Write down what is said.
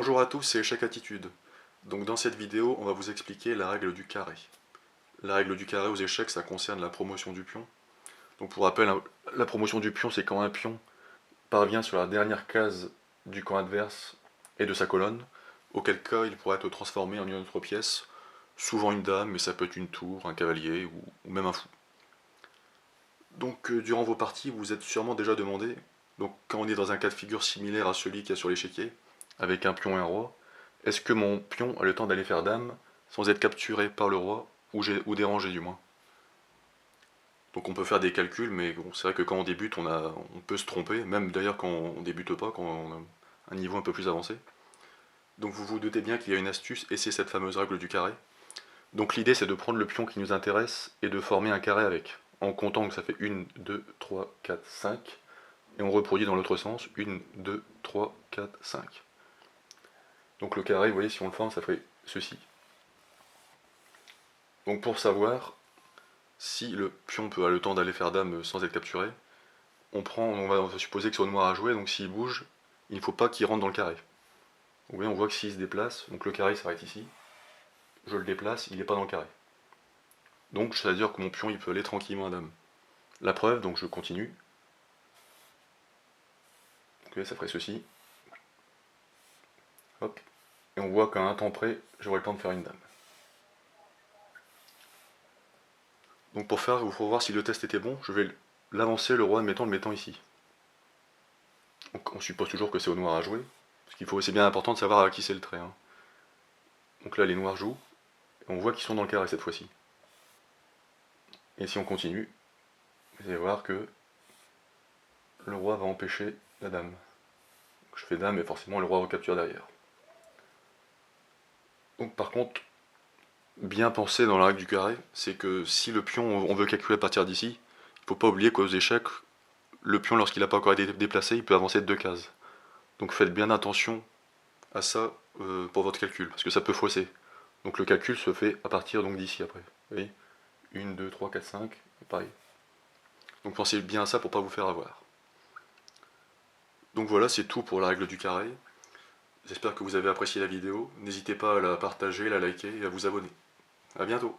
Bonjour à tous, c'est Échec Attitude. Donc dans cette vidéo, on va vous expliquer la règle du carré. La règle du carré aux échecs, ça concerne la promotion du pion. Donc pour rappel, la promotion du pion, c'est quand un pion parvient sur la dernière case du camp adverse et de sa colonne, auquel cas il pourra être transformé en une autre pièce, souvent une dame, mais ça peut être une tour, un cavalier ou même un fou. Donc durant vos parties, vous vous êtes sûrement déjà demandé, donc quand on est dans un cas de figure similaire à celui qu'il y a sur l'échiquier, avec un pion et un roi, est-ce que mon pion a le temps d'aller faire dame sans être capturé par le roi ou dérangé du moins? Donc on peut faire des calculs, mais bon, c'est vrai que quand on débute, on peut se tromper, même d'ailleurs quand on débute pas, quand on a un niveau un peu plus avancé. Donc vous vous doutez bien qu'il y a une astuce, et c'est cette fameuse règle du carré. Donc l'idée c'est de prendre le pion qui nous intéresse et de former un carré avec, en comptant que ça fait 1, 2, 3, 4, 5, et on reproduit dans l'autre sens, 1, 2, 3, 4, 5. Donc le carré, vous voyez, si on le forme, ça ferait ceci. Donc pour savoir si le pion peut avoir le temps d'aller faire dame sans être capturé, on va supposer que c'est au noir à jouer, donc s'il bouge, il ne faut pas qu'il rentre dans le carré. Vous voyez, on voit que s'il se déplace, donc le carré s'arrête ici, je le déplace, il n'est pas dans le carré. Donc ça veut dire que mon pion il peut aller tranquillement à dame. La preuve, donc je continue. Donc ça ferait ceci. Hop. Et on voit qu'à un temps près, j'aurai le temps de faire une dame. Donc pour voir si le test était bon, je vais l'avancer le roi en le mettant ici. Donc on suppose toujours que c'est au noir à jouer, parce qu'il faut, c'est bien important de savoir à qui c'est le trait. Hein. Donc là les noirs jouent, et on voit qu'ils sont dans le carré cette fois-ci. Et si on continue, vous allez voir que le roi va empêcher la dame. Donc je fais dame, et forcément le roi recapture derrière. Donc par contre, bien penser dans la règle du carré, c'est que si le pion, on veut calculer à partir d'ici, il ne faut pas oublier qu'aux échecs, le pion, lorsqu'il n'a pas encore été déplacé, il peut avancer de 2 cases. Donc faites bien attention à ça pour votre calcul, parce que ça peut fausser. Donc le calcul se fait à partir d'ici après. Vous voyez 1, 2, 3, 4, 5, pareil. Donc pensez bien à ça pour ne pas vous faire avoir. Donc voilà, c'est tout pour la règle du carré. J'espère que vous avez apprécié la vidéo. N'hésitez pas à la partager, la liker et à vous abonner. A bientôt.